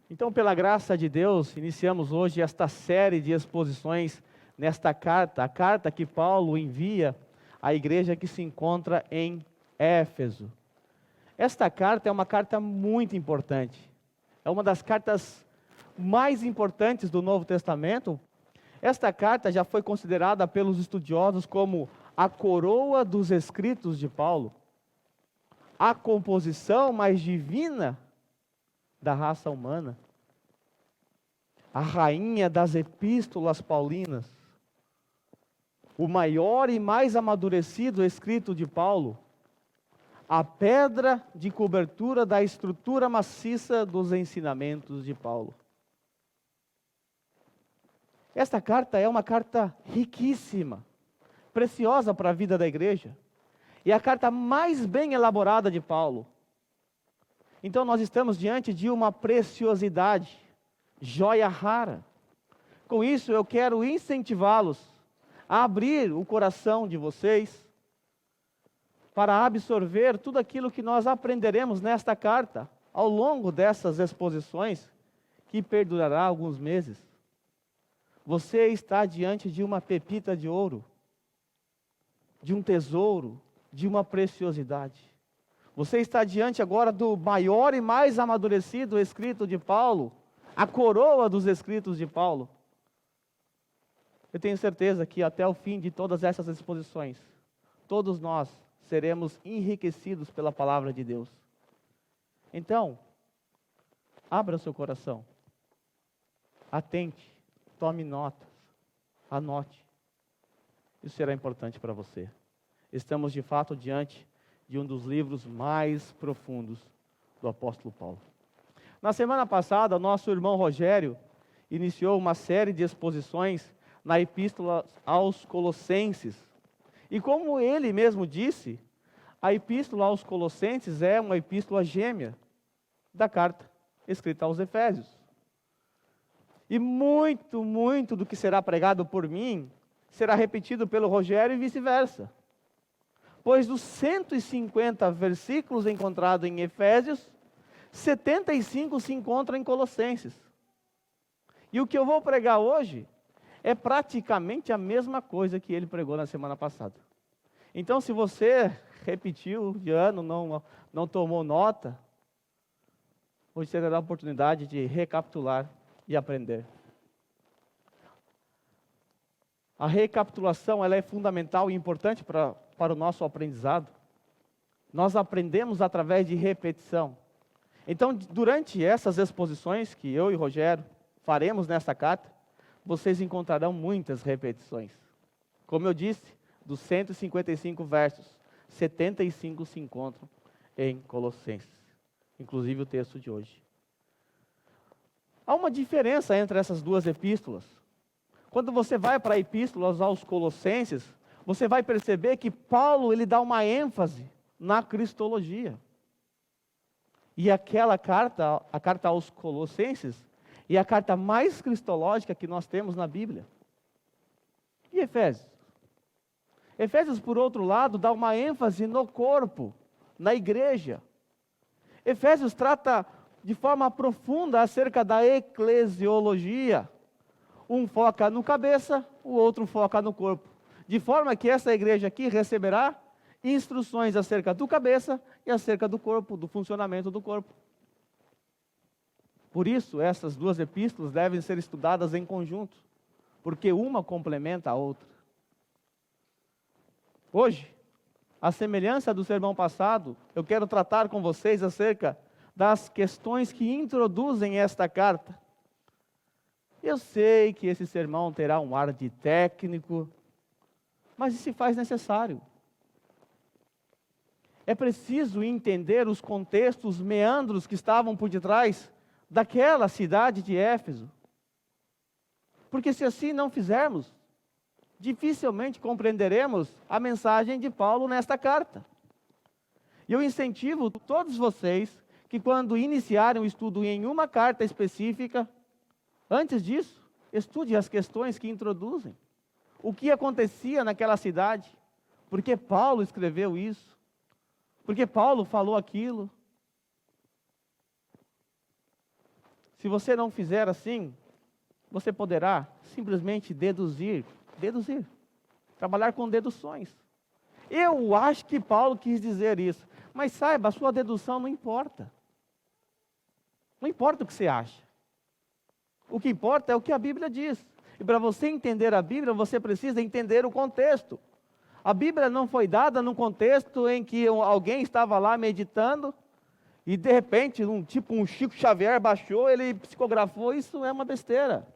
Então, pela graça de Deus, iniciamos hoje esta série de exposições nesta carta, a carta que Paulo envia à igreja que se encontra em Éfeso. Esta carta é uma carta muito importante. É uma das cartas mais importantes do Novo Testamento. Esta carta já foi considerada pelos estudiosos como a coroa dos escritos de Paulo, a composição mais divina da raça humana, a rainha das epístolas paulinas, o maior e mais amadurecido escrito de Paulo, a pedra de cobertura da estrutura maciça dos ensinamentos de Paulo. Esta carta é uma carta riquíssima, preciosa para a vida da igreja, e a carta mais bem elaborada de Paulo. Então nós estamos diante de uma preciosidade, joia rara. Com isso eu quero incentivá-los a abrir o coração de vocês para absorver tudo aquilo que nós aprenderemos nesta carta ao longo dessas exposições que perdurará alguns meses. Você está diante de uma pepita de ouro, de um tesouro, de uma preciosidade. Você está diante agora do maior e mais amadurecido escrito de Paulo, a coroa dos escritos de Paulo. Eu tenho certeza que até o fim de todas essas exposições, todos nós seremos enriquecidos pela palavra de Deus. Então, abra o seu coração, atente, tome notas, anote. Isso será importante para você. Estamos de fato diante de um dos livros mais profundos do apóstolo Paulo. Na semana passada, nosso irmão Rogério iniciou uma série de exposições na epístola aos Colossenses. E como ele mesmo disse, a epístola aos Colossenses é uma epístola gêmea da carta escrita aos Efésios. E muito do que será pregado por mim será repetido pelo Rogério e vice-versa. Pois dos 150 versículos encontrados em Efésios, 75 se encontram em Colossenses. E o que eu vou pregar hoje é praticamente a mesma coisa que ele pregou na semana passada. Então, se você repetiu de ano, não tomou nota, hoje você terá a oportunidade de recapitular e aprender. A recapitulação ela é fundamental e importante para o nosso aprendizado. Nós aprendemos através de repetição. Então, durante essas exposições que eu e Rogério faremos nesta carta, vocês encontrarão muitas repetições. Como eu disse, dos 155 versos, 75 se encontram em Colossenses, inclusive o texto de hoje. Há uma diferença entre essas duas epístolas. Quando você vai para a epístola aos Colossenses, você vai perceber que Paulo ele dá uma ênfase na cristologia. E aquela carta, a carta aos Colossenses, é a carta mais cristológica que nós temos na Bíblia. E Efésios? Efésios, por outro lado, dá uma ênfase no corpo, na igreja. Efésios trata de forma profunda acerca da eclesiologia. Um foca no cabeça, o outro foca no corpo. De forma que essa igreja aqui receberá instruções acerca do cabeça e acerca do corpo, do funcionamento do corpo. Por isso, essas duas epístolas devem ser estudadas em conjunto, porque uma complementa a outra. Hoje, à semelhança do sermão passado, eu quero tratar com vocês acerca das questões que introduzem esta carta. Eu sei que esse sermão terá um ar de técnico, mas isso se faz necessário. É preciso entender os contextos, meandros que estavam por detrás daquela cidade de Éfeso. Porque se assim não fizermos, dificilmente compreenderemos a mensagem de Paulo nesta carta. E eu incentivo todos vocês que quando iniciarem o estudo em uma carta específica, antes disso, estude as questões que introduzem. O que acontecia naquela cidade? Por que Paulo escreveu isso? Por que Paulo falou aquilo? Se você não fizer assim, você poderá simplesmente deduzir, trabalhar com deduções. Eu acho que Paulo quis dizer isso, mas saiba, a sua dedução não importa. Não importa o que você acha. O que importa é o que a Bíblia diz. E para você entender a Bíblia, você precisa entender o contexto. A Bíblia não foi dada num contexto em que alguém estava lá meditando e de repente, um Chico Xavier baixou, ele psicografou, isso é uma besteira.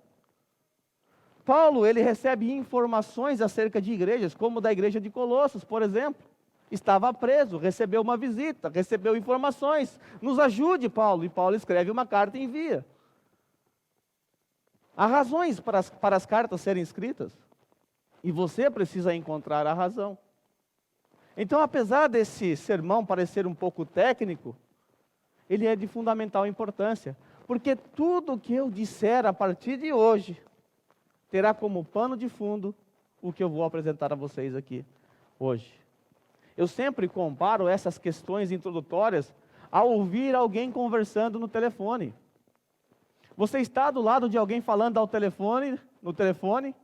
Paulo, ele recebe informações acerca de igrejas, como da igreja de Colossos, por exemplo. Estava preso, recebeu uma visita, recebeu informações. Nos ajude, Paulo. E Paulo escreve uma carta e envia. Há razões para as cartas serem escritas. E você precisa encontrar a razão. Então, apesar desse sermão parecer um pouco técnico, ele é de fundamental importância. Porque tudo o que eu disser a partir de hoje terá como pano de fundo o que eu vou apresentar a vocês aqui hoje. Eu sempre comparo essas questões introdutórias a ouvir alguém conversando no telefone. Você está do lado de alguém falando no telefone,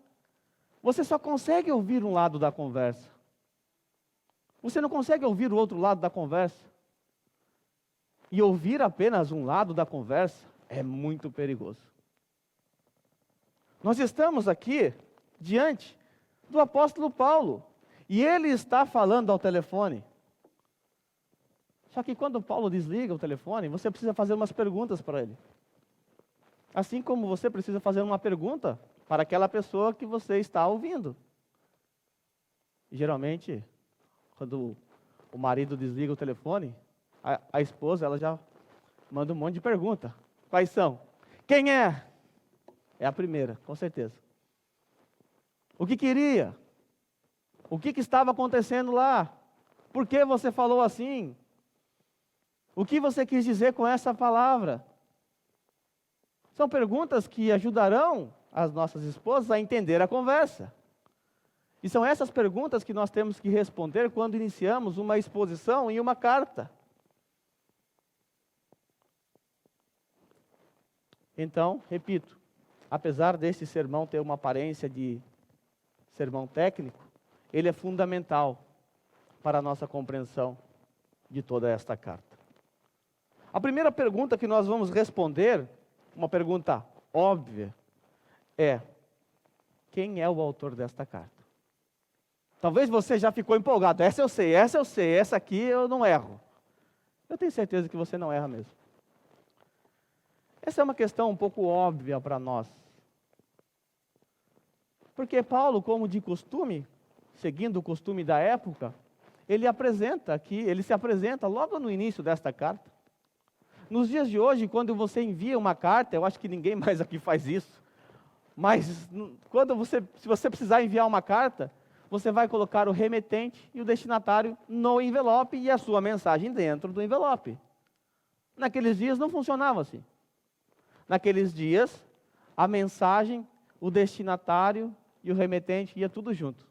você só consegue ouvir um lado da conversa. Você não consegue ouvir o outro lado da conversa. E ouvir apenas um lado da conversa é muito perigoso. Nós estamos aqui diante do apóstolo Paulo, e ele está falando ao telefone. Só que quando Paulo desliga o telefone, você precisa fazer umas perguntas para ele. Assim como você precisa fazer uma pergunta para aquela pessoa que você está ouvindo. E, geralmente, quando o marido desliga o telefone, a esposa ela já manda um monte de perguntas. Quais são? Quem é? É a primeira, com certeza. O que queria? O que estava acontecendo lá? Por que você falou assim? O que você quis dizer com essa palavra? São perguntas que ajudarão as nossas esposas a entender a conversa. E são essas perguntas que nós temos que responder quando iniciamos uma exposição em uma carta. Então, repito, apesar deste sermão ter uma aparência de sermão técnico, ele é fundamental para a nossa compreensão de toda esta carta. A primeira pergunta que nós vamos responder, uma pergunta óbvia, é: quem é o autor desta carta? Talvez você já ficou empolgado. Essa eu sei, essa aqui eu não erro. Eu tenho certeza que você não erra mesmo. Essa é uma questão um pouco óbvia para nós. Porque Paulo, como de costume, seguindo o costume da época, ele se apresenta logo no início desta carta. Nos dias de hoje, quando você envia uma carta, eu acho que ninguém mais aqui faz isso, mas se você precisar enviar uma carta, você vai colocar o remetente e o destinatário no envelope e a sua mensagem dentro do envelope. Naqueles dias não funcionava assim. Naqueles dias, a mensagem, o destinatário e o remetente ia tudo junto.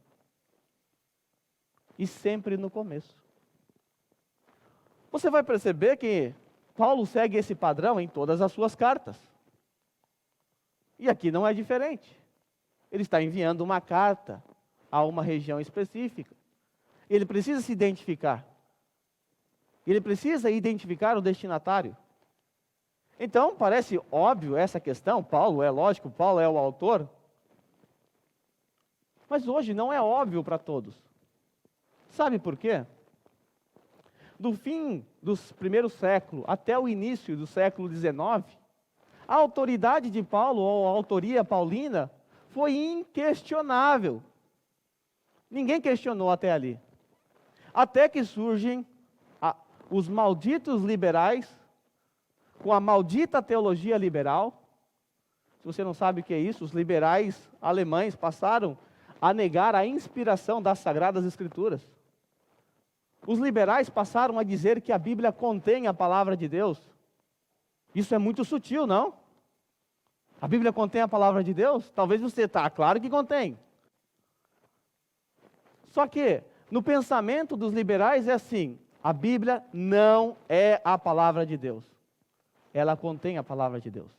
E sempre no começo. Você vai perceber que Paulo segue esse padrão em todas as suas cartas. E aqui não é diferente. Ele está enviando uma carta a uma região específica. Ele precisa se identificar. Ele precisa identificar o destinatário. Então, parece óbvio essa questão. Paulo é o autor. Mas hoje não é óbvio para todos. Sabe por quê? Do fim dos primeiros séculos até o início do século XIX, a autoridade de Paulo, ou a autoria paulina, foi inquestionável. Ninguém questionou até ali. Até que surgem os malditos liberais, com a maldita teologia liberal. Se você não sabe o que é isso, os liberais alemães passaram a negar a inspiração das Sagradas Escrituras. Os liberais passaram a dizer que a Bíblia contém a palavra de Deus. Isso é muito sutil, não? A Bíblia contém a palavra de Deus? Talvez você está, claro que contém. Só que, no pensamento dos liberais é assim: a Bíblia não é a palavra de Deus. Ela contém a palavra de Deus.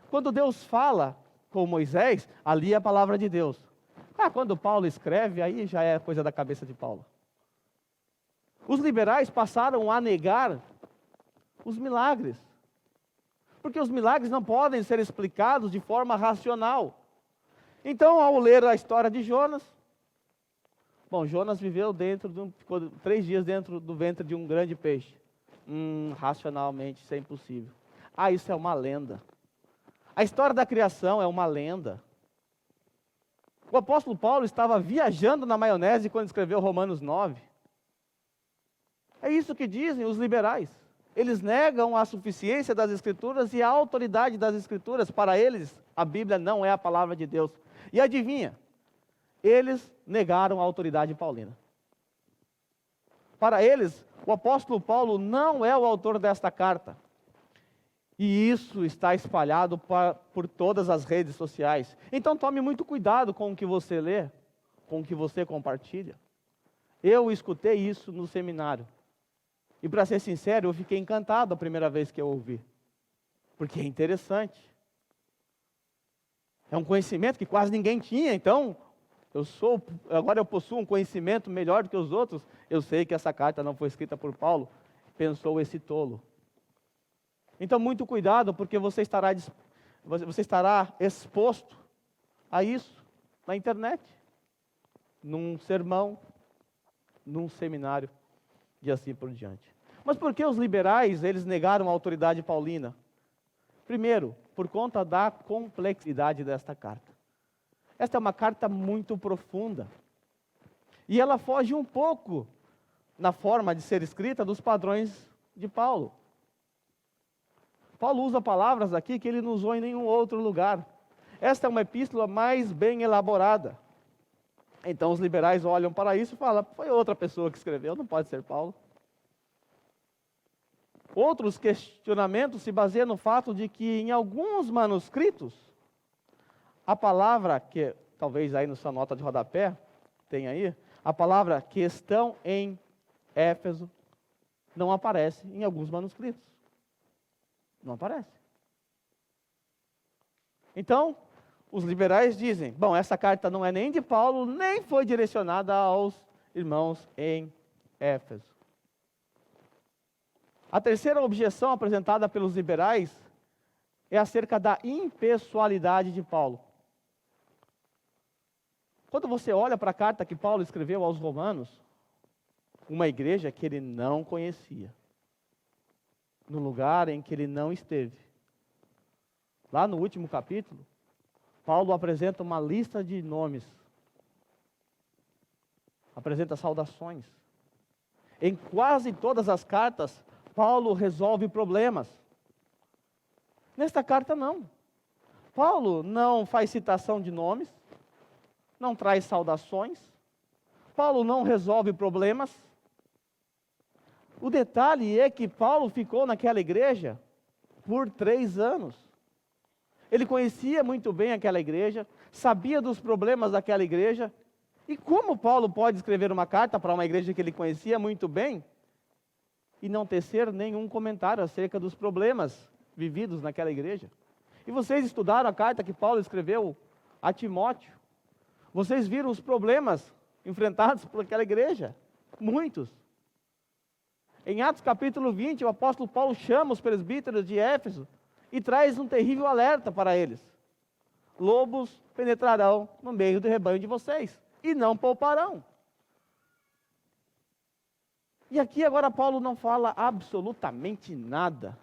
Quando Deus fala com Moisés, ali é a palavra de Deus. Quando Paulo escreve, aí já é coisa da cabeça de Paulo. Os liberais passaram a negar os milagres. Porque os milagres não podem ser explicados de forma racional. Então, ao ler a história de Jonas, Jonas ficou 3 dias dentro do ventre de um grande peixe. Racionalmente isso é impossível. Isso é uma lenda. A história da criação é uma lenda. O apóstolo Paulo estava viajando na maionese quando escreveu Romanos 9. É isso que dizem os liberais. Eles negam a suficiência das Escrituras e a autoridade das Escrituras. Para eles, a Bíblia não é a palavra de Deus. E adivinha? Eles negaram a autoridade paulina. Para eles, o apóstolo Paulo não é o autor desta carta. E isso está espalhado por todas as redes sociais. Então tome muito cuidado com o que você lê, com o que você compartilha. Eu escutei isso no seminário. E para ser sincero, eu fiquei encantado a primeira vez que eu ouvi. Porque é interessante. É um conhecimento que quase ninguém tinha, então agora eu possuo um conhecimento melhor do que os outros. Eu sei que essa carta não foi escrita por Paulo, pensou esse tolo. Então muito cuidado, porque você estará exposto a isso na internet, num sermão, num seminário e assim por diante. Mas por que os liberais, eles negaram a autoridade paulina? Primeiro, por conta da complexidade desta carta. Esta é uma carta muito profunda. E ela foge um pouco, na forma de ser escrita, dos padrões de Paulo. Paulo usa palavras aqui que ele não usou em nenhum outro lugar. Esta é uma epístola mais bem elaborada. Então os liberais olham para isso e falam, foi outra pessoa que escreveu, não pode ser Paulo. Outros questionamentos se baseiam no fato de que em alguns manuscritos, a palavra que, talvez aí na sua nota de rodapé, tem aí, a palavra que estão em Éfeso, não aparece em alguns manuscritos. Não aparece. Então, os liberais dizem, essa carta não é nem de Paulo, nem foi direcionada aos irmãos em Éfeso. A terceira objeção apresentada pelos liberais é acerca da impessoalidade de Paulo. Quando você olha para a carta que Paulo escreveu aos Romanos, uma igreja que ele não conhecia, no lugar em que ele não esteve. Lá no último capítulo, Paulo apresenta uma lista de nomes, apresenta saudações. Em quase todas as cartas, Paulo resolve problemas. Nesta carta não. Paulo não faz citação de nomes, não traz saudações. Paulo não resolve problemas. O detalhe é que Paulo ficou naquela igreja por 3 anos. Ele conhecia muito bem aquela igreja, sabia dos problemas daquela igreja. E como Paulo pode escrever uma carta para uma igreja que ele conhecia muito bem e não tecer nenhum comentário acerca dos problemas vividos naquela igreja? E vocês estudaram a carta que Paulo escreveu a Timóteo. Vocês viram os problemas enfrentados por aquela igreja? Muitos. Em Atos capítulo 20, o apóstolo Paulo chama os presbíteros de Éfeso e traz um terrível alerta para eles. Lobos penetrarão no meio do rebanho de vocês e não pouparão. E aqui agora Paulo não fala absolutamente nada.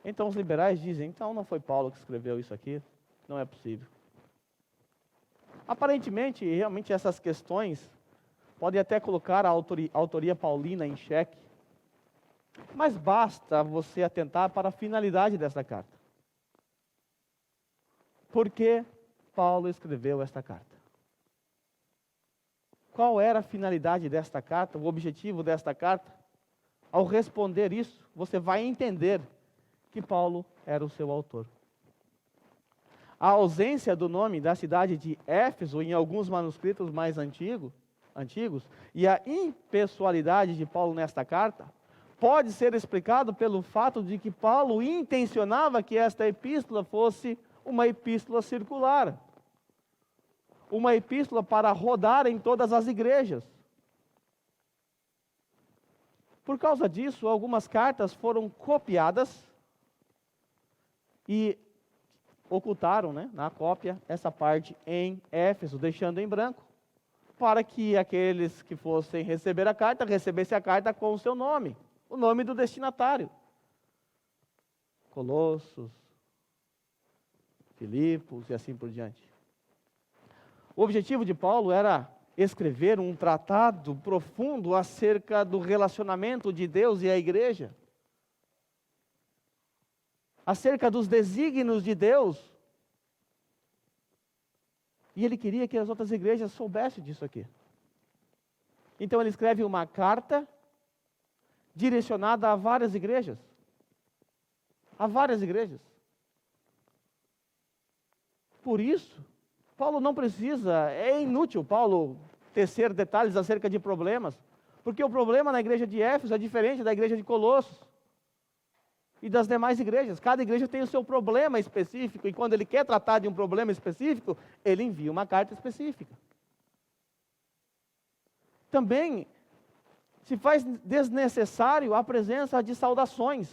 Então os liberais dizem, então não foi Paulo que escreveu isso aqui, não é possível. Aparentemente, realmente essas questões podem até colocar a autoria paulina em xeque, mas basta você atentar para a finalidade dessa carta. Por que Paulo escreveu esta carta? Qual era a finalidade desta carta, o objetivo desta carta? Ao responder isso, você vai entender que Paulo era o seu autor. A ausência do nome da cidade de Éfeso em alguns manuscritos mais antigos e a impessoalidade de Paulo nesta carta pode ser explicado pelo fato de que Paulo intencionava que esta epístola fosse uma epístola circular, uma epístola para rodar em todas as igrejas. Por causa disso, algumas cartas foram copiadas e ocultaram, na cópia, essa parte em Éfeso, deixando em branco, para que aqueles que fossem receber a carta, recebessem a carta com o seu nome, o nome do destinatário. Colossos, Filipos e assim por diante. O objetivo de Paulo era escrever um tratado profundo acerca do relacionamento de Deus e a igreja, acerca dos desígnios de Deus. E ele queria que as outras igrejas soubessem disso aqui. Então ele escreve uma carta direcionada a várias igrejas. A várias igrejas. Por isso, Paulo não precisa, é inútil Paulo tecer detalhes acerca de problemas, porque o problema na igreja de Éfeso é diferente da igreja de Colossos e das demais igrejas. Cada igreja tem o seu problema específico, e quando ele quer tratar de um problema específico, ele envia uma carta específica. Também se faz desnecessário a presença de saudações,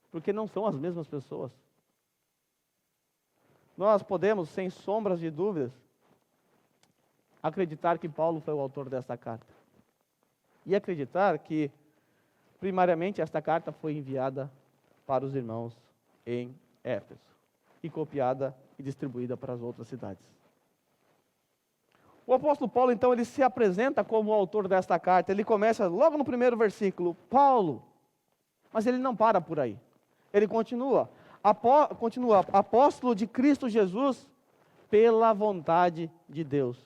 porque não são as mesmas pessoas. Nós podemos, sem sombras de dúvidas, acreditar que Paulo foi o autor desta carta. E acreditar que, primariamente, esta carta foi enviada para os irmãos em Éfeso e copiada e distribuída para as outras cidades. O apóstolo Paulo, então, ele se apresenta como o autor desta carta. Ele começa logo no primeiro versículo, Paulo, mas ele não para por aí. Ele continua, apóstolo de Cristo Jesus, pela vontade de Deus.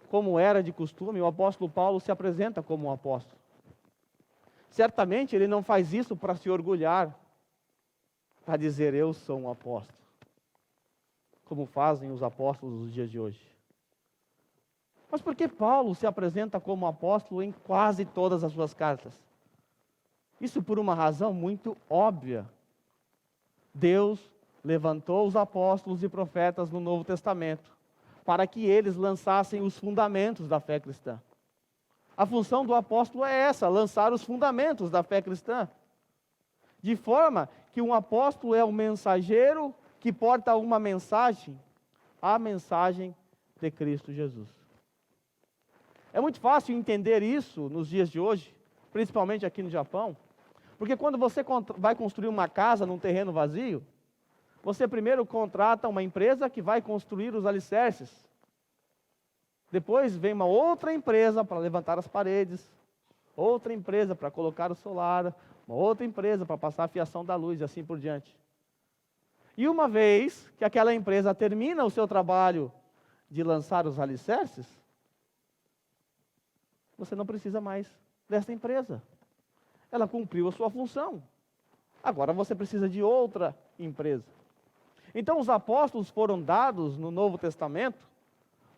Como era de costume, o apóstolo Paulo se apresenta como um apóstolo. Certamente ele não faz isso para se orgulhar, para dizer eu sou um apóstolo, como fazem os apóstolos dos dias de hoje. Mas por que Paulo se apresenta como apóstolo em quase todas as suas cartas? Isso por uma razão muito óbvia. Deus levantou os apóstolos e profetas no Novo Testamento para que eles lançassem os fundamentos da fé cristã. A função do apóstolo é essa, lançar os fundamentos da fé cristã. De forma que um apóstolo é um mensageiro que porta uma mensagem, a mensagem de Cristo Jesus. É muito fácil entender isso nos dias de hoje, principalmente aqui no Japão, porque quando você vai construir uma casa num terreno vazio, você primeiro contrata uma empresa que vai construir os alicerces. Depois vem uma outra empresa para levantar as paredes, outra empresa para colocar o solar, uma outra empresa para passar a fiação da luz e assim por diante. E uma vez que aquela empresa termina o seu trabalho de lançar os alicerces, você não precisa mais dessa empresa. Ela cumpriu a sua função. Agora você precisa de outra empresa. Então os apóstolos foram dados no Novo Testamento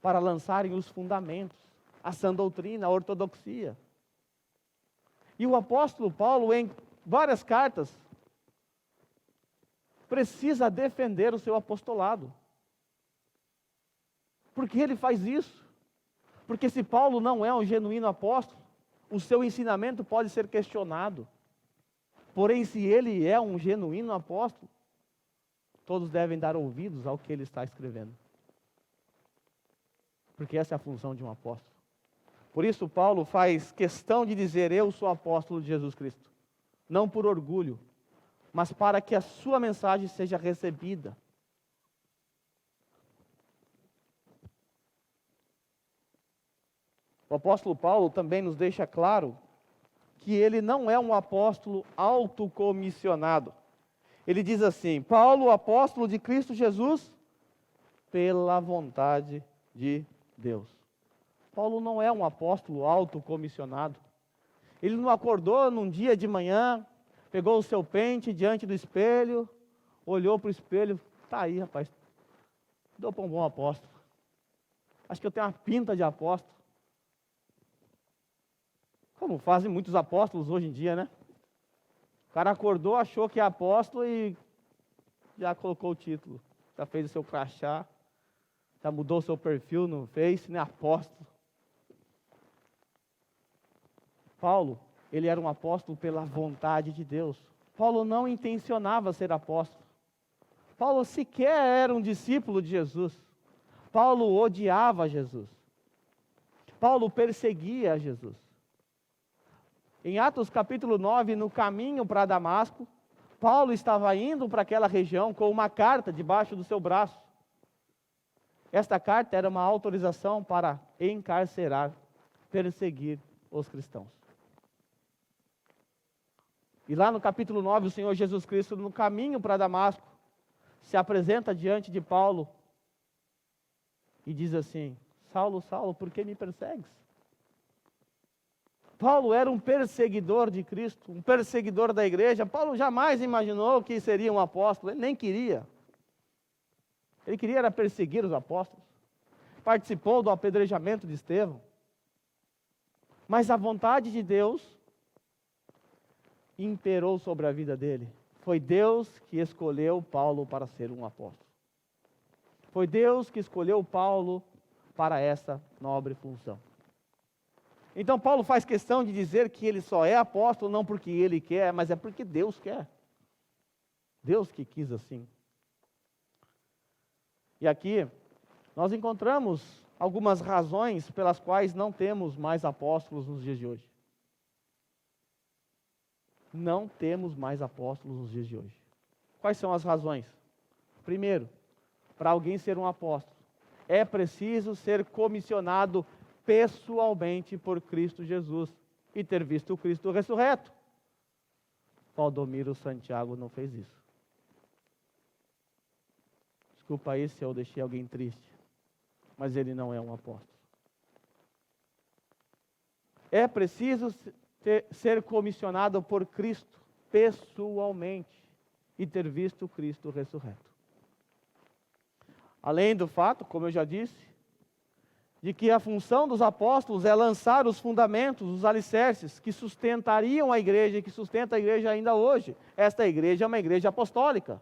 para lançarem os fundamentos, a sã doutrina, a ortodoxia. E o apóstolo Paulo, em várias cartas, precisa defender o seu apostolado. Por que ele faz isso? Porque se Paulo não é um genuíno apóstolo, o seu ensinamento pode ser questionado. Porém, se ele é um genuíno apóstolo, todos devem dar ouvidos ao que ele está escrevendo. Porque essa é a função de um apóstolo. Por isso, Paulo faz questão de dizer, eu sou apóstolo de Jesus Cristo. Não por orgulho, mas para que a sua mensagem seja recebida. O apóstolo Paulo também nos deixa claro que ele não é um apóstolo autocomissionado. Ele diz assim, Paulo, apóstolo de Cristo Jesus, pela vontade de Deus. Paulo não é um apóstolo autocomissionado. Ele não acordou num dia de manhã, pegou o seu pente diante do espelho, olhou para o espelho, está aí, rapaz, dou para um bom apóstolo. Acho que eu tenho uma pinta de apóstolo. Como fazem muitos apóstolos hoje em dia, né? O cara acordou, achou que é apóstolo e já colocou o título. Já fez o seu crachá, já mudou o seu perfil no Face, né? Apóstolo. Paulo, ele era um apóstolo pela vontade de Deus. Paulo não intencionava ser apóstolo. Paulo sequer era um discípulo de Jesus. Paulo odiava Jesus. Paulo perseguia Jesus. Em Atos capítulo 9, no caminho para Damasco, Paulo estava indo para aquela região com uma carta debaixo do seu braço. Esta carta era uma autorização para encarcerar, perseguir os cristãos. E lá no capítulo 9, o Senhor Jesus Cristo, no caminho para Damasco, se apresenta diante de Paulo e diz assim: Saulo, Saulo, por que me persegues? Paulo era um perseguidor de Cristo, um perseguidor da igreja. Paulo jamais imaginou que seria um apóstolo, ele nem queria. Ele queria era perseguir os apóstolos. Participou do apedrejamento de Estevão. Mas a vontade de Deus imperou sobre a vida dele. Foi Deus que escolheu Paulo para ser um apóstolo. Foi Deus que escolheu Paulo para essa nobre função. Então Paulo faz questão de dizer que ele só é apóstolo não porque ele quer, mas é porque Deus quer. Deus que quis assim. E aqui nós encontramos algumas razões pelas quais não temos mais apóstolos nos dias de hoje. Não temos mais apóstolos nos dias de hoje. Quais são as razões? Primeiro, para alguém ser um apóstolo, é preciso ser comissionado pessoalmente por Cristo Jesus e ter visto o Cristo ressurreto. Valdomiro Santiago não fez isso. Desculpa aí se eu deixei alguém triste, mas ele não é um apóstolo. É preciso ser comissionado por Cristo pessoalmente e ter visto o Cristo ressurreto. Além do fato, como eu já disse, de que a função dos apóstolos é lançar os fundamentos, os alicerces que sustentariam a igreja e que sustenta a igreja ainda hoje. Esta igreja é uma igreja apostólica.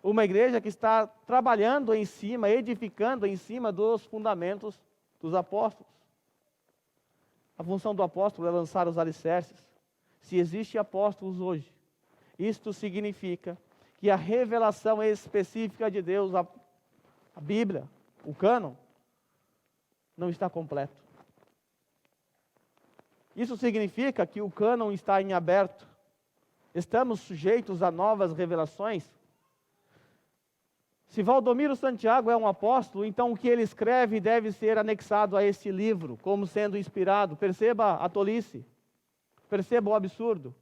Uma igreja que está trabalhando em cima, edificando em cima dos fundamentos dos apóstolos. A função do apóstolo é lançar os alicerces. Se existem apóstolos hoje, isto significa que a revelação específica de Deus, a Bíblia, o cânon, não está completo. Isso significa que o cânon está em aberto. Estamos sujeitos a novas revelações. Se Valdomiro Santiago é um apóstolo, então o que ele escreve deve ser anexado a esse livro, como sendo inspirado. Perceba a tolice. Perceba o absurdo.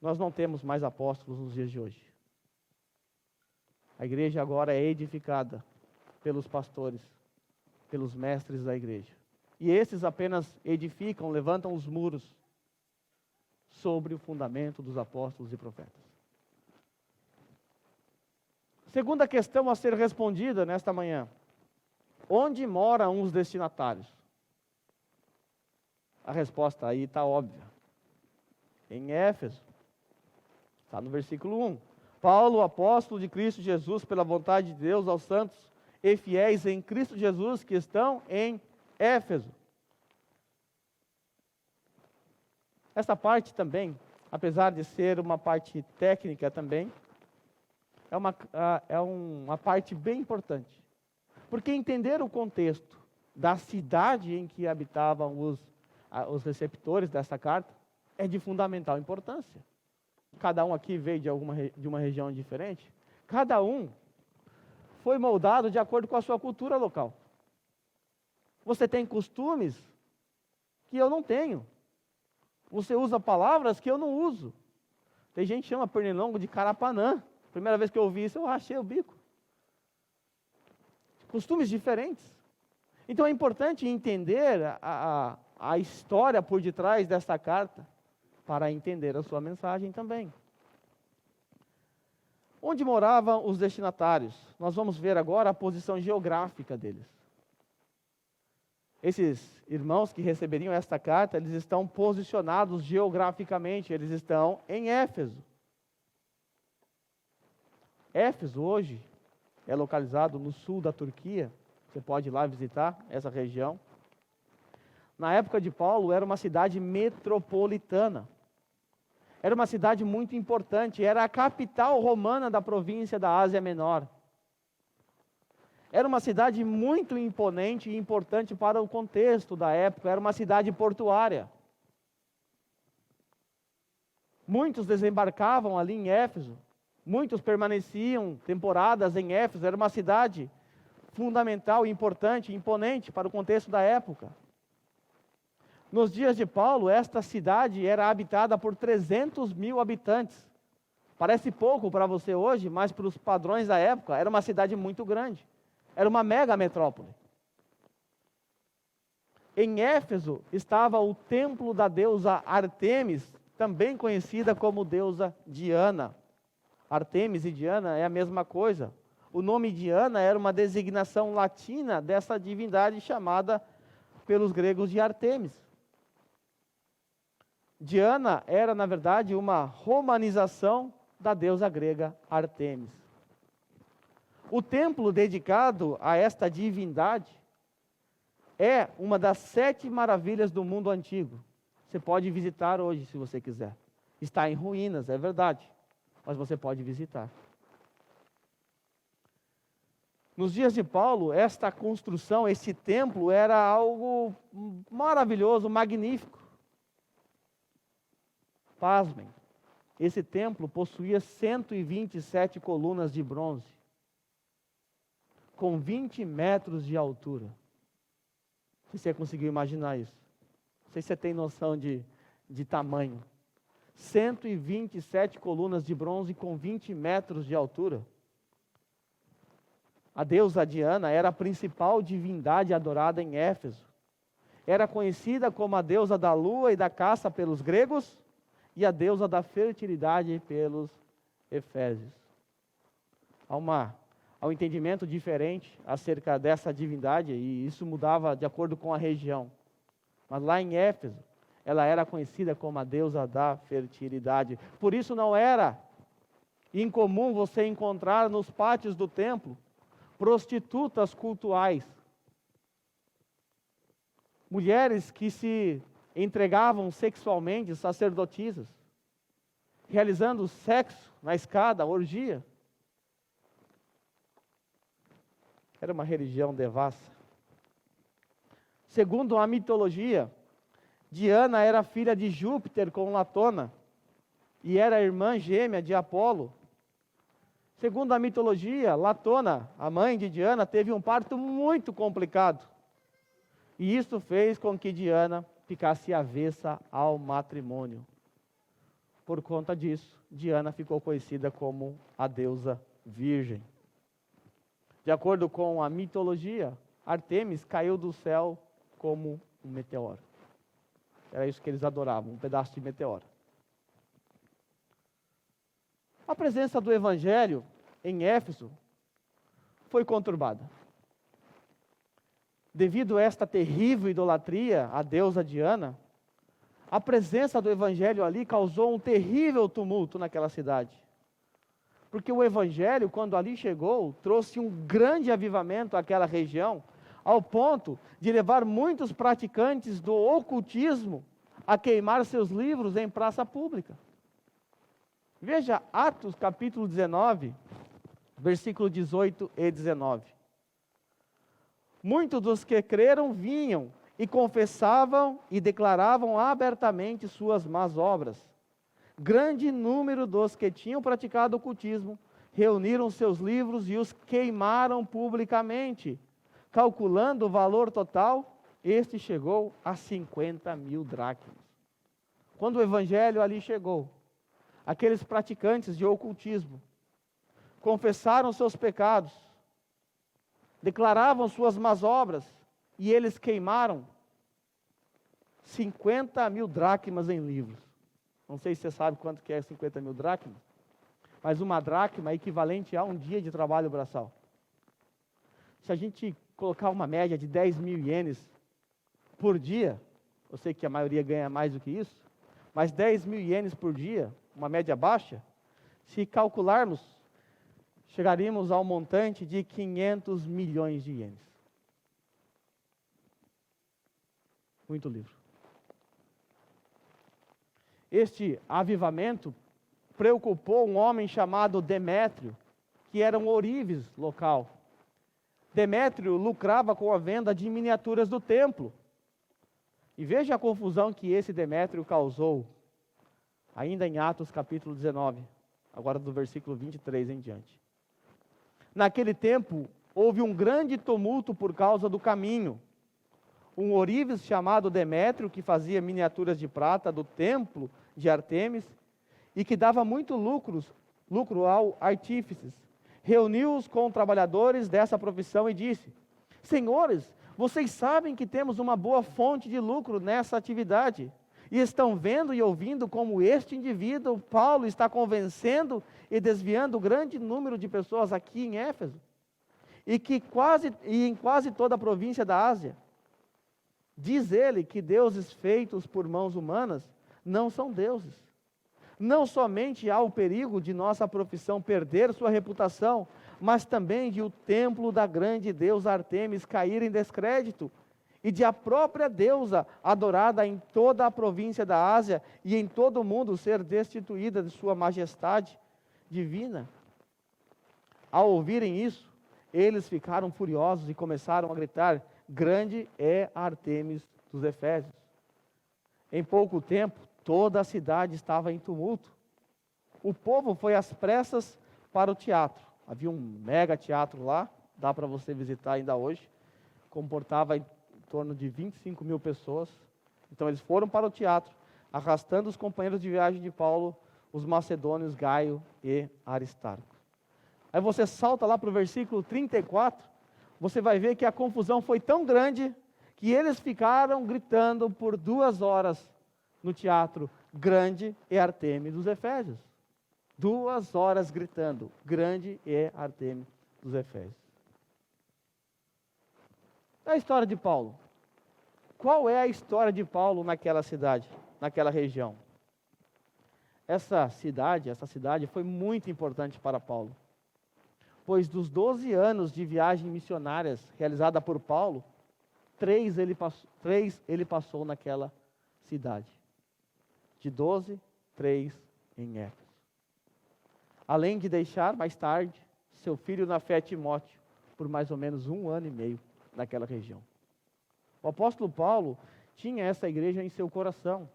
Nós não temos mais apóstolos nos dias de hoje. A igreja agora é edificada pelos pastores, pelos mestres da igreja. E esses apenas edificam, levantam os muros sobre o fundamento dos apóstolos e profetas. Segunda questão a ser respondida nesta manhã: onde moram os destinatários? A resposta aí está óbvia. Em Éfeso. Está no versículo 1. Paulo, apóstolo de Cristo Jesus, pela vontade de Deus, aos santos e fiéis em Cristo Jesus que estão em Éfeso. Essa parte também, apesar de ser uma parte técnica também, é uma parte bem importante. Porque entender o contexto da cidade em que habitavam os receptores dessa carta é de fundamental importância. Cada um aqui veio de uma região diferente. Cada um foi moldado de acordo com a sua cultura local. Você tem costumes que eu não tenho. Você usa palavras que eu não uso. Tem gente que chama pernilongo de carapanã. Primeira vez que eu ouvi isso, eu rachei o bico. Costumes diferentes. Então é importante entender a história por detrás desta carta, para entender a sua mensagem também. Onde moravam os destinatários? Nós vamos ver agora a posição geográfica deles. Esses irmãos que receberiam esta carta, eles estão posicionados geograficamente, eles estão em Éfeso. Éfeso hoje é localizado no sul da Turquia, você pode ir lá visitar essa região. Na época de Paulo, era uma cidade metropolitana. Era uma cidade muito importante, era a capital romana da província da Ásia Menor. Era uma cidade muito imponente e importante para o contexto da época, era uma cidade portuária. Muitos desembarcavam ali em Éfeso, muitos permaneciam temporadas em Éfeso, era uma cidade fundamental, importante, imponente para o contexto da época. Nos dias de Paulo, esta cidade era habitada por 300 mil habitantes. Parece pouco para você hoje, mas para os padrões da época, era uma cidade muito grande. Era uma mega metrópole. Em Éfeso estava o templo da deusa Ártemis, também conhecida como deusa Diana. Ártemis e Diana é a mesma coisa. O nome Diana era uma designação latina dessa divindade chamada pelos gregos de Ártemis. Diana era, na verdade, uma romanização da deusa grega Ártemis. O templo dedicado a esta divindade é uma das 7 maravilhas do mundo antigo. Você pode visitar hoje, se você quiser. Está em ruínas, é verdade, mas você pode visitar. Nos dias de Paulo, esta construção, esse templo, era algo maravilhoso, magnífico. Pasmem, esse templo possuía 127 colunas de bronze, com 20 metros de altura. Não sei se você conseguiu imaginar isso. Não sei se você tem noção de tamanho. 127 colunas de bronze com 20 metros de altura. A deusa Diana era a principal divindade adorada em Éfeso. Era conhecida como a deusa da lua e da caça pelos gregos e a deusa da fertilidade pelos efésios. Há um entendimento diferente acerca dessa divindade, e isso mudava de acordo com a região. Mas lá em Éfeso, ela era conhecida como a deusa da fertilidade. Por isso não era incomum você encontrar nos pátios do templo prostitutas cultuais. Mulheres que se entregavam sexualmente, sacerdotisas, realizando sexo na escada, orgia. Era uma religião devassa. Segundo a mitologia, Diana era filha de Júpiter com Latona e era irmã gêmea de Apolo. Segundo a mitologia, Latona, a mãe de Diana, teve um parto muito complicado. E isso fez com que Diana ficasse avessa ao matrimônio. Por conta disso, Diana ficou conhecida como a deusa virgem. De acordo com a mitologia, Ártemis caiu do céu como um meteoro. Era isso que eles adoravam, um pedaço de meteoro. A presença do Evangelho em Éfeso foi conturbada. Devido a esta terrível idolatria à deusa Diana, a presença do Evangelho ali causou um terrível tumulto naquela cidade. Porque o Evangelho, quando ali chegou, trouxe um grande avivamento àquela região, ao ponto de levar muitos praticantes do ocultismo a queimar seus livros em praça pública. Veja Atos capítulo 19, versículo 18 e 19. Muitos dos que creram vinham e confessavam e declaravam abertamente suas más obras. Grande número dos que tinham praticado ocultismo reuniram seus livros e os queimaram publicamente. Calculando o valor total, este chegou a 50.000 dracmas. Quando o Evangelho ali chegou, aqueles praticantes de ocultismo confessaram seus pecados, declaravam suas más obras, e eles queimaram 50.000 dracmas em livros. Não sei se você sabe quanto que é 50.000 dracmas, mas uma dracma é equivalente a um dia de trabalho braçal. Se a gente colocar uma média de 10.000 ienes, por dia, eu sei que a maioria ganha mais do que isso, mas 10 mil ienes por dia, uma média baixa, se calcularmos, chegaríamos ao montante de 500 milhões de ienes. Muito livro. Este avivamento preocupou um homem chamado Demétrio, que era um ourives local. Demétrio lucrava com a venda de miniaturas do templo. E veja a confusão que esse Demétrio causou, ainda em Atos capítulo 19, agora do versículo 23 em diante. Naquele tempo, houve um grande tumulto por causa do caminho. Um ourives chamado Demétrio, que fazia miniaturas de prata do templo de Artemis, e que dava muito lucro ao artífices, reuniu-os com trabalhadores dessa profissão e disse: Senhores, vocês sabem que temos uma boa fonte de lucro nessa atividade, e estão vendo e ouvindo como este indivíduo, Paulo, está convencendo e desviando grande número de pessoas aqui em Éfeso, e em quase toda a província da Ásia. Diz ele que deuses feitos por mãos humanas não são deuses. Não somente há o perigo de nossa profissão perder sua reputação, mas também de o templo da grande deusa Artemis cair em descrédito, e de a própria deusa, adorada em toda a província da Ásia e em todo o mundo, ser destituída de sua majestade divina. Ao ouvirem isso, eles ficaram furiosos e começaram a gritar: grande é a Artemis dos Efésios. Em pouco tempo, toda a cidade estava em tumulto. O povo foi às pressas para o teatro. Havia um mega teatro lá, dá para você visitar ainda hoje. Comportava em torno de 25 mil pessoas. Então eles foram para o teatro, arrastando os companheiros de viagem de Paulo, os macedônios Gaio e Aristarco. Aí você salta lá para o versículo 34, você vai ver que a confusão foi tão grande que eles ficaram gritando por 2 horas no teatro: grande é Artemis dos Efésios. 2 horas gritando: grande é Artemis dos Efésios. A história de Paulo. Qual é a história de Paulo naquela cidade, naquela região? Essa cidade foi muito importante para Paulo, pois dos 12 anos de viagem missionárias realizada por Paulo, 3 ele passou naquela cidade. De 12, 3 em Éfeso. Além de deixar mais tarde seu filho na fé Timóteo por mais ou menos 1 ano e meio naquela região. O apóstolo Paulo tinha essa igreja em seu coração.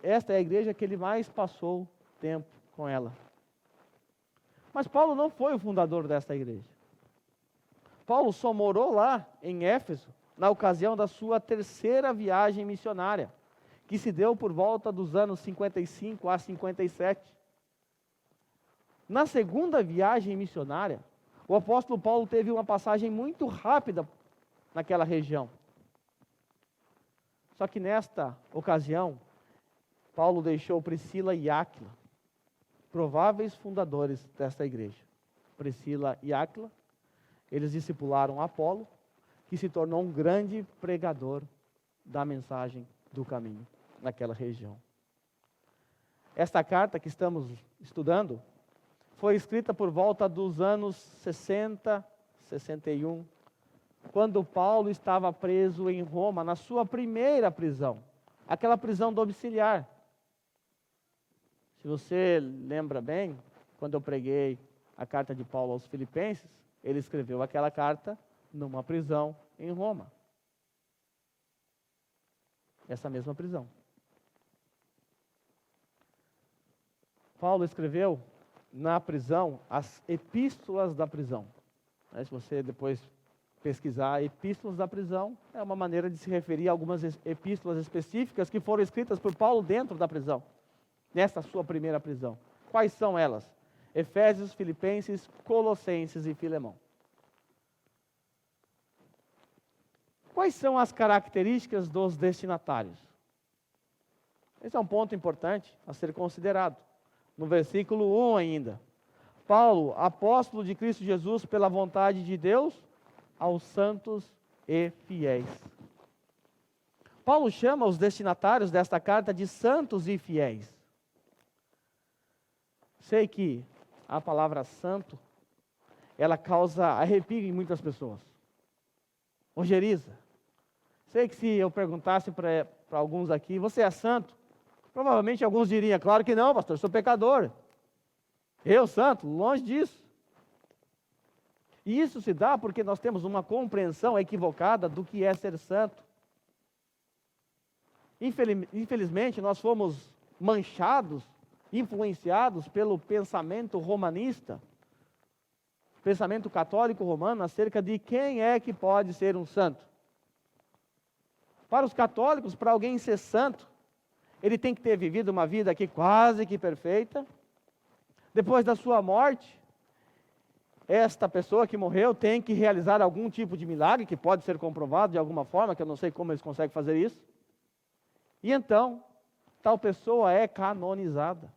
Esta é a igreja que ele mais passou tempo com ela. Mas Paulo não foi o fundador desta igreja. Paulo só morou lá em Éfeso na ocasião da sua 3ª viagem missionária, que se deu por volta dos anos 55 a 57. Na 2ª viagem missionária, o apóstolo Paulo teve uma passagem muito rápida naquela região. Só que nesta ocasião, Paulo deixou Priscila e Áquila, prováveis fundadores desta igreja. Priscila e Áquila, eles discipularam Apolo, que se tornou um grande pregador da mensagem do caminho naquela região. Esta carta que estamos estudando foi escrita por volta dos anos 60, 61, quando Paulo estava preso em Roma, na sua primeira prisão, aquela prisão domiciliar. Se você lembra bem, quando eu preguei a carta de Paulo aos Filipenses, ele escreveu aquela carta numa prisão em Roma. Essa mesma prisão. Paulo escreveu na prisão as epístolas da prisão. Se você depois pesquisar epístolas da prisão, é uma maneira de se referir a algumas epístolas específicas que foram escritas por Paulo dentro da prisão, nessa sua primeira prisão. Quais são elas? Efésios, Filipenses, Colossenses e Filemão. Quais são as características dos destinatários? Esse é um ponto importante a ser considerado. No versículo 1 ainda. Paulo, apóstolo de Cristo Jesus pela vontade de Deus, aos santos e fiéis. Paulo chama os destinatários desta carta de santos e fiéis. Sei que a palavra santo, ela causa arrepio em muitas pessoas. Ojeriza. Sei que se eu perguntasse para alguns aqui, você é santo? Provavelmente alguns diriam, claro que não, pastor, sou pecador. Eu, santo? Longe disso. E isso se dá porque nós temos uma compreensão equivocada do que é ser santo. Infelizmente, nós fomos manchados, influenciados pelo pensamento romanista, pensamento católico romano, acerca de quem é que pode ser um santo. Para os católicos, para alguém ser santo, ele tem que ter vivido uma vida aqui quase que perfeita. Depois da sua morte, esta pessoa que morreu tem que realizar algum tipo de milagre, que pode ser comprovado de alguma forma, que eu não sei como eles conseguem fazer isso. E então, tal pessoa é canonizada,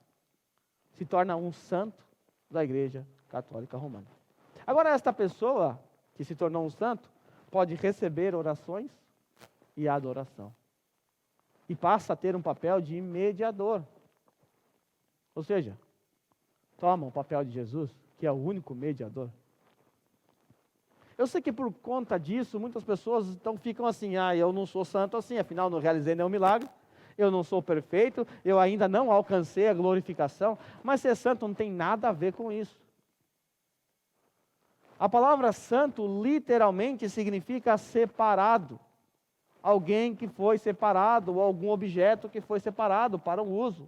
se torna um santo da Igreja Católica Romana. Agora, esta pessoa que se tornou um santo, pode receber orações e adoração. E passa a ter um papel de mediador. Ou seja, toma o papel de Jesus, que é o único mediador. Eu sei que por conta disso, muitas pessoas então ficam assim, eu não sou santo assim, afinal não realizei nenhum milagre, eu não sou perfeito, eu ainda não alcancei a glorificação, mas ser santo não tem nada a ver com isso. A palavra santo literalmente significa separado. Alguém que foi separado, ou algum objeto que foi separado para um uso.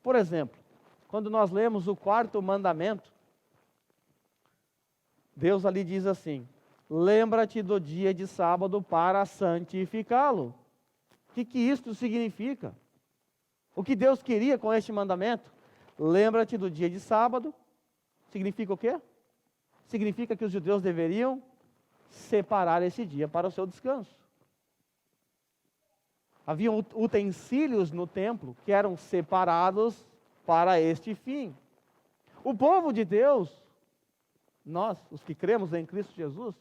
Por exemplo, quando nós lemos o 4º mandamento, Deus ali diz assim: lembra-te do dia de sábado para santificá-lo. O que isto significa? O que Deus queria com este mandamento? Lembra-te do dia de sábado. Significa o quê? Significa que os judeus deveriam separar esse dia para o seu descanso. Havia utensílios no templo que eram separados para este fim. O povo de Deus, nós, os que cremos em Cristo Jesus,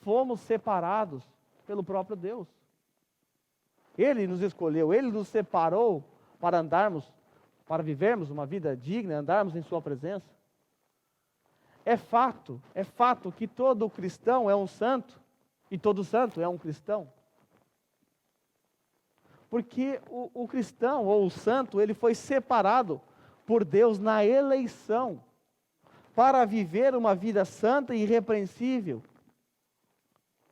fomos separados pelo próprio Deus. Ele nos escolheu, Ele nos separou para andarmos, para vivermos uma vida digna, andarmos em Sua presença. É fato que todo cristão é um santo, e todo santo é um cristão. Porque o cristão, ou o santo, ele foi separado por Deus na eleição, para viver uma vida santa e irrepreensível.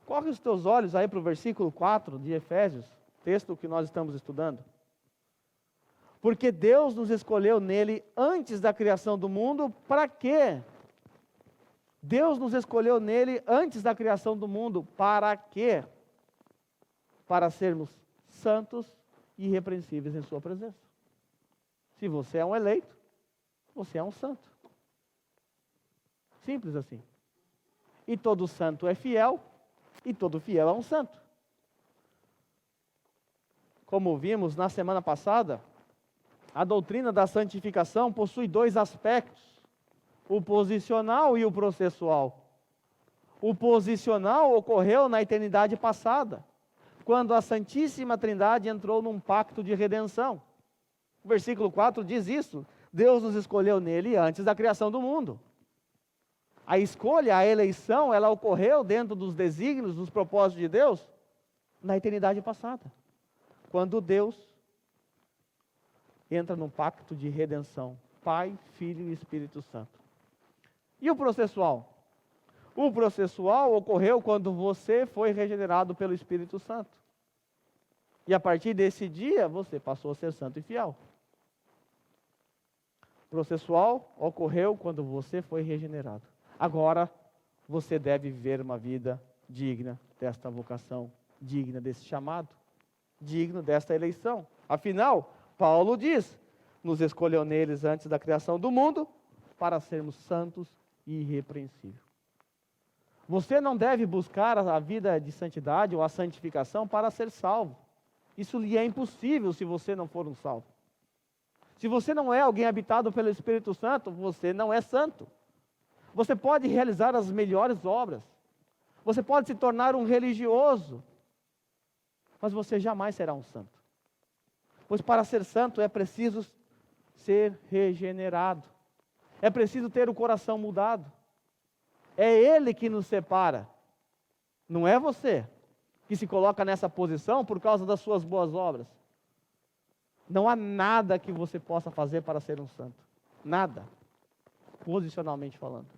Corre os teus olhos aí para o versículo 4 de Efésios, texto que nós estamos estudando. Porque Deus nos escolheu nele antes da criação do mundo, para quê? Deus nos escolheu nele antes da criação do mundo, para quê? Para sermos santos e irrepreensíveis em sua presença. Se você é um eleito, você é um santo. Simples assim. E todo santo é fiel, e todo fiel é um santo. Como vimos na semana passada, a doutrina da santificação possui 2 aspectos: o posicional e o processual. O posicional ocorreu na eternidade passada, quando a Santíssima Trindade entrou num pacto de redenção. O versículo 4 diz isso: Deus nos escolheu nele antes da criação do mundo. A escolha, a eleição, ela ocorreu dentro dos desígnios, dos propósitos de Deus, na eternidade passada, quando Deus entra num pacto de redenção, Pai, Filho e Espírito Santo. E o processual? O processual ocorreu quando você foi regenerado pelo Espírito Santo. E a partir desse dia, você passou a ser santo e fiel. O processual ocorreu quando você foi regenerado. Agora, você deve viver uma vida digna desta vocação, digna desse chamado, digno desta eleição. Afinal, Paulo diz, nos escolheu neles antes da criação do mundo, para sermos santos e irrepreensíveis. Você não deve buscar a vida de santidade ou a santificação para ser salvo. Isso lhe é impossível se você não for um salvo. Se você não é alguém habitado pelo Espírito Santo, você não é santo. Você pode realizar as melhores obras. Você pode se tornar um religioso, mas você jamais será um santo. Pois para ser santo é preciso ser regenerado. É preciso ter o coração mudado. É Ele que nos separa. Não é você que se coloca nessa posição por causa das suas boas obras. Não há nada que você possa fazer para ser um santo. Nada. Posicionalmente falando.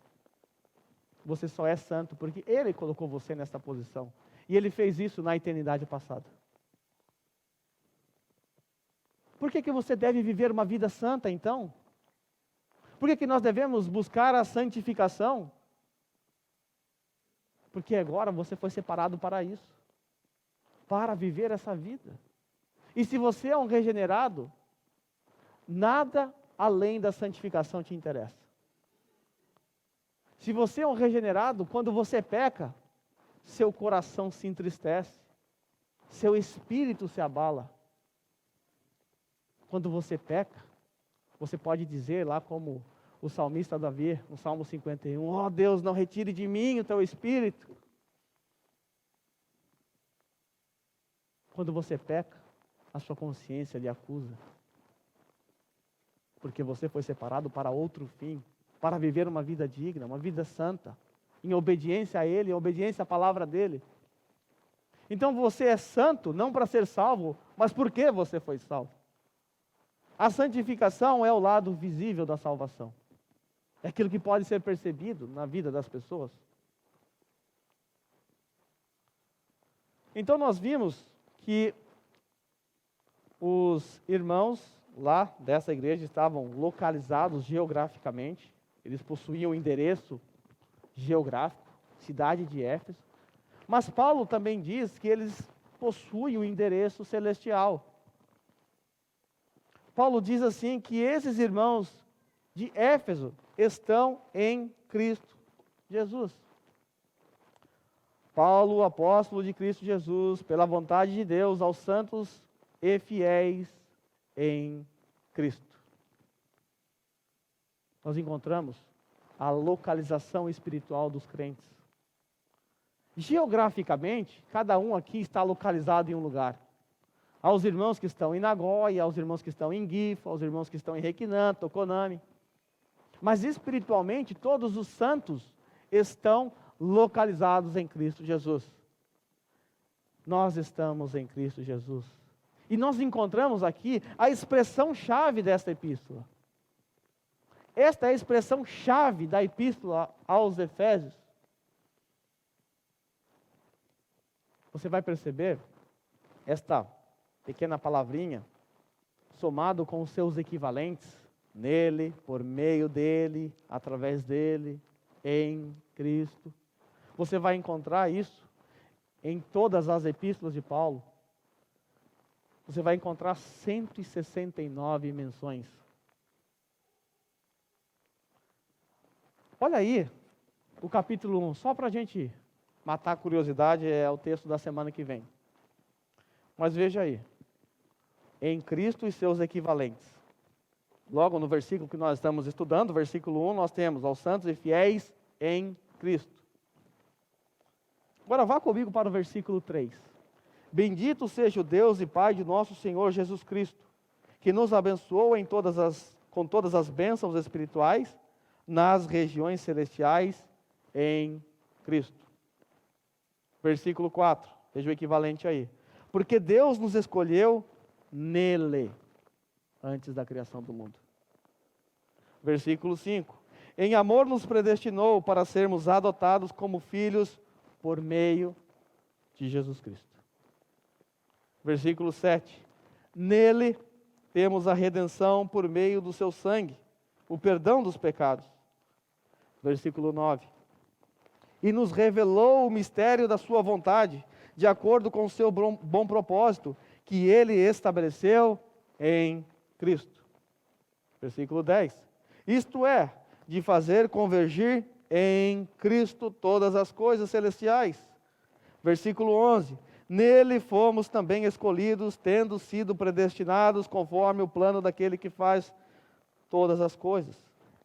Você só é santo porque Ele colocou você nessa posição. E Ele fez isso na eternidade passada. Por que você deve viver uma vida santa, então? Por que nós devemos buscar a santificação? Porque agora você foi separado para isso. Para viver essa vida. E se você é um regenerado, nada além da santificação te interessa. Se você é um regenerado, quando você peca, seu coração se entristece, seu espírito se abala. Quando você peca, você pode dizer lá como o salmista Davi, no Salmo 51, ó Deus, não retire de mim o teu espírito. Quando você peca, a sua consciência lhe acusa. Porque você foi separado para outro fim, para viver uma vida digna, uma vida santa, em obediência a Ele, em obediência à palavra dEle. Então você é santo, não para ser salvo, mas porque você foi salvo. A santificação é o lado visível da salvação. É aquilo que pode ser percebido na vida das pessoas. Então nós vimos que os irmãos lá dessa igreja estavam localizados geograficamente. Eles possuíam endereço geográfico, cidade de Éfeso. Mas Paulo também diz que eles possuem o endereço celestial. Paulo diz assim que esses irmãos de Éfeso estão em Cristo Jesus. Paulo, apóstolo de Cristo Jesus, pela vontade de Deus, aos santos e fiéis em Cristo. Nós encontramos a localização espiritual dos crentes. Geograficamente, cada um aqui está localizado em um lugar. Aos irmãos que estão em Nagoya, aos irmãos que estão em Gifu, aos irmãos que estão em Requinan, Tokonami. Mas espiritualmente, todos os santos estão localizados em Cristo Jesus. Nós estamos em Cristo Jesus. E nós encontramos aqui a expressão-chave desta epístola. Esta é a expressão-chave da epístola aos Efésios. Você vai perceber esta pequena palavrinha, somado com os seus equivalentes, nele, por meio dele, através dele, em Cristo. Você vai encontrar isso em todas as epístolas de Paulo. Você vai encontrar 169 menções. Olha aí o capítulo 1, só para a gente matar a curiosidade, é o texto da semana que vem. Mas veja aí, em Cristo e seus equivalentes. Logo no versículo que nós estamos estudando, versículo 1, nós temos aos santos e fiéis em Cristo. Agora vá comigo para o versículo 3. Bendito seja o Deus e Pai de nosso Senhor Jesus Cristo, que nos abençoou com todas as bênçãos espirituais nas regiões celestiais em Cristo. Versículo 4, veja o equivalente aí. Porque Deus nos escolheu nele, antes da criação do mundo. Versículo 5. Em amor nos predestinou para sermos adotados como filhos por meio de Jesus Cristo. Versículo 7. Nele temos a redenção por meio do seu sangue, o perdão dos pecados. Versículo 9. E nos revelou o mistério da sua vontade, de acordo com o seu bom propósito, que ele estabeleceu em Cristo. Versículo 10. Isto é, de fazer convergir em Cristo todas as coisas celestiais. Versículo 11. Nele fomos também escolhidos, tendo sido predestinados conforme o plano daquele que faz todas as coisas.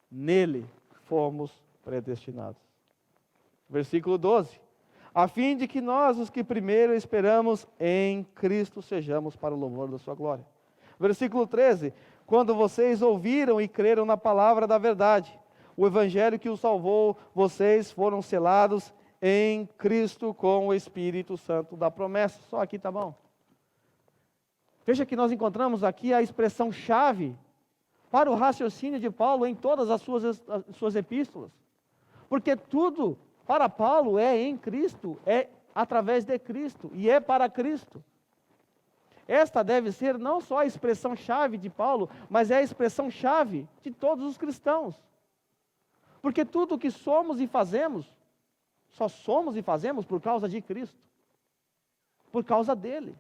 Nele fomos predestinados. Versículo 12. a fim de que nós, os que primeiro esperamos em Cristo, sejamos para o louvor da sua glória. Versículo 13, quando vocês ouviram e creram na palavra da verdade, o evangelho que os salvou, vocês foram selados em Cristo com o Espírito Santo da promessa. Só aqui tá bom. Veja que nós encontramos aqui a expressão-chave para o raciocínio de Paulo em todas as suas epístolas. Porque tudo para Paulo é em Cristo, é através de Cristo e é para Cristo. Esta deve ser não só a expressão-chave de Paulo, mas é a expressão-chave de todos os cristãos. Porque tudo o que somos e fazemos, só somos e fazemos por causa de Cristo. Por causa dele.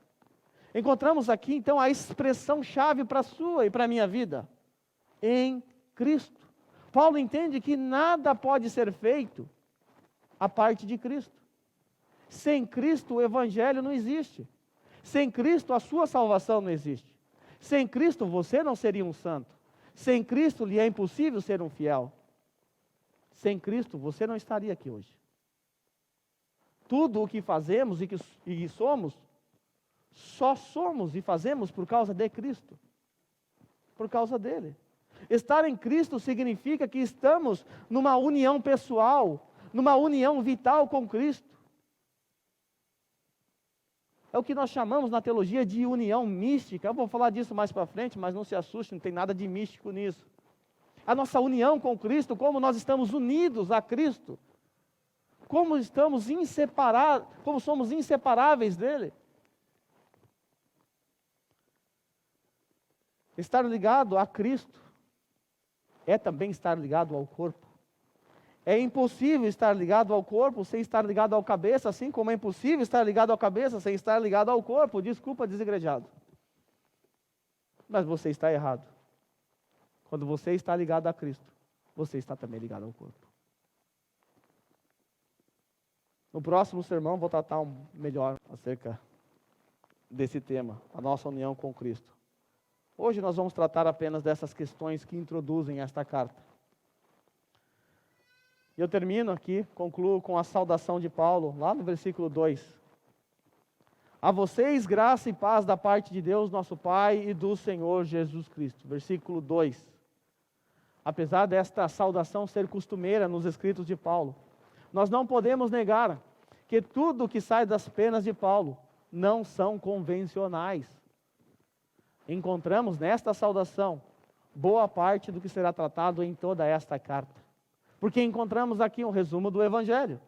Encontramos aqui então a expressão-chave para a sua e para a minha vida. Em Cristo. Paulo entende que nada pode ser feito a parte de Cristo. Sem Cristo o evangelho não existe. Sem Cristo a sua salvação não existe. Sem Cristo você não seria um santo. Sem Cristo lhe é impossível ser um fiel. Sem Cristo você não estaria aqui hoje. Tudo o que fazemos e que somos, só somos e fazemos por causa de Cristo. Por causa dele. Estar em Cristo significa que estamos numa união pessoal, numa união vital com Cristo. É o que nós chamamos na teologia de união mística. Eu vou falar disso mais para frente, mas não se assuste, não tem nada de místico nisso. A nossa união com Cristo, como nós estamos unidos a Cristo, como somos inseparáveis dele. Estar ligado a Cristo é também estar ligado ao corpo. É impossível estar ligado ao corpo sem estar ligado ao cabeça, assim como é impossível estar ligado à cabeça sem estar ligado ao corpo. Desculpa, desigrejado. Mas você está errado. Quando você está ligado a Cristo, você está também ligado ao corpo. No próximo sermão vou tratar melhor acerca desse tema, a nossa união com Cristo. Hoje nós vamos tratar apenas dessas questões que introduzem esta carta. E eu termino aqui, concluo com a saudação de Paulo, lá no versículo 2. A vocês graça e paz da parte de Deus, nosso Pai, e do Senhor Jesus Cristo. Versículo 2. Apesar desta saudação ser costumeira nos escritos de Paulo, nós não podemos negar que tudo que sai das penas de Paulo não são convencionais. Encontramos nesta saudação boa parte do que será tratado em toda esta carta. Porque encontramos aqui um resumo do Evangelho.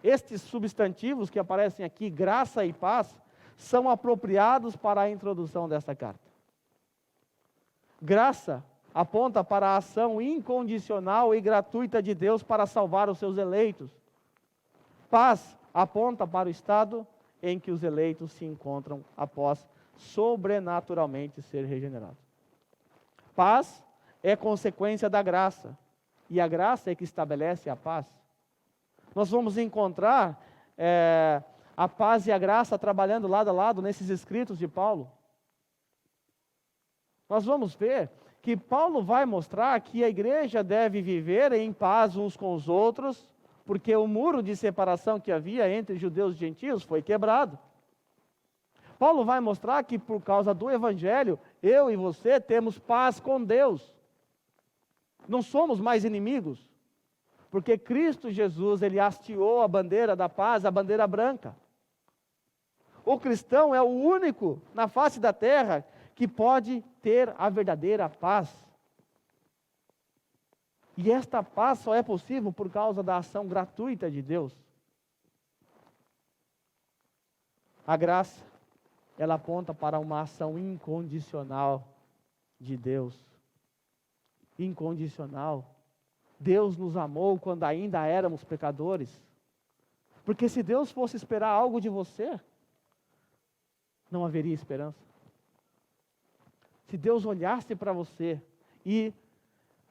Estes substantivos que aparecem aqui, graça e paz, são apropriados para a introdução desta carta. Graça aponta para a ação incondicional e gratuita de Deus para salvar os seus eleitos. Paz aponta para o estado em que os eleitos se encontram após sobrenaturalmente ser regenerados. Paz é consequência da graça. E a graça é que estabelece a paz. Nós vamos encontrar a paz e a graça trabalhando lado a lado nesses escritos de Paulo. Nós vamos ver que Paulo vai mostrar que a igreja deve viver em paz uns com os outros, porque o muro de separação que havia entre judeus e gentios foi quebrado. Paulo vai mostrar que por causa do Evangelho, eu e você temos paz com Deus. Não somos mais inimigos, porque Cristo Jesus, ele hasteou a bandeira da paz, a bandeira branca. O cristão é o único na face da terra que pode ter a verdadeira paz. E esta paz só é possível por causa da ação gratuita de Deus. A graça, ela aponta para uma ação incondicional de Deus. Incondicional. Deus nos amou quando ainda éramos pecadores. Porque se Deus fosse esperar algo de você, não haveria esperança. Se Deus olhasse para você e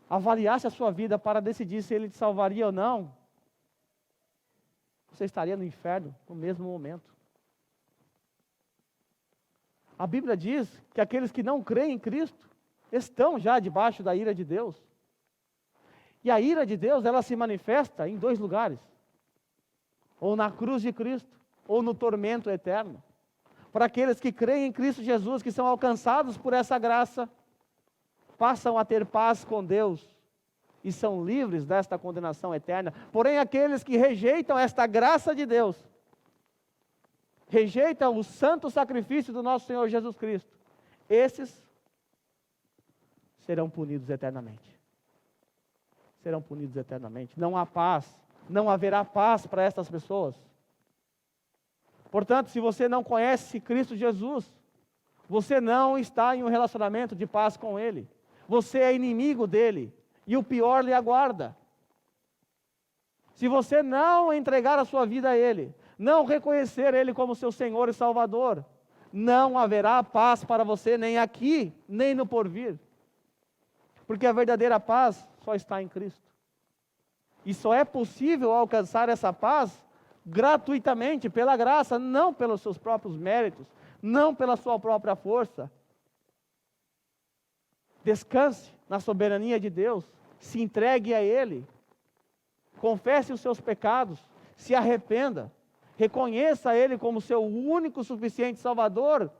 avaliasse a sua vida para decidir se Ele te salvaria ou não, você estaria no inferno no mesmo momento. A Bíblia diz que aqueles que não creem em Cristo estão já debaixo da ira de Deus. E a ira de Deus, ela se manifesta em dois lugares. ou na cruz de Cristo, ou no tormento eterno. Para aqueles que creem em Cristo Jesus, que são alcançados por essa graça, passam a ter paz com Deus e são livres desta condenação eterna. Porém, aqueles que rejeitam esta graça de Deus, rejeitam o santo sacrifício do nosso Senhor Jesus Cristo, esses serão punidos eternamente. Serão punidos eternamente. Não há paz, não haverá paz para estas pessoas. Portanto, se você não conhece Cristo Jesus, você não está em um relacionamento de paz com Ele. Você é inimigo dEle, e o pior lhe aguarda. Se você não entregar a sua vida a Ele, não reconhecer Ele como seu Senhor e Salvador, não haverá paz para você, nem aqui, nem no porvir. Porque a verdadeira paz só está em Cristo. E só é possível alcançar essa paz gratuitamente, pela graça, não pelos seus próprios méritos, não pela sua própria força. Descanse na soberania de Deus, se entregue a Ele, confesse os seus pecados, se arrependa, reconheça Ele como seu único suficiente Salvador,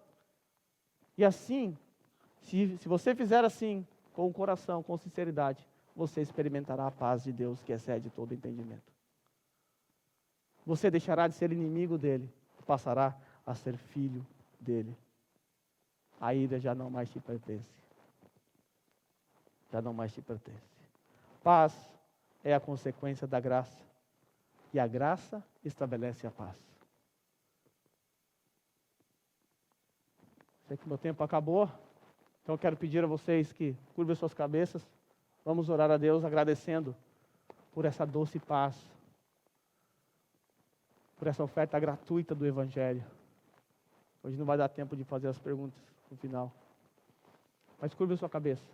e assim, se você fizer assim, com o coração, com sinceridade, você experimentará a paz de Deus que excede todo entendimento. Você deixará de ser inimigo dEle, passará a ser filho dEle. A ira já não mais te pertence. Já não mais te pertence. Paz é a consequência da graça. E a graça estabelece a paz. Sei que meu tempo acabou. Então eu quero pedir a vocês que curvem suas cabeças. Vamos orar a Deus agradecendo por essa doce paz. Por essa oferta gratuita do Evangelho. Hoje não vai dar tempo de fazer as perguntas no final. Mas curva a sua cabeça.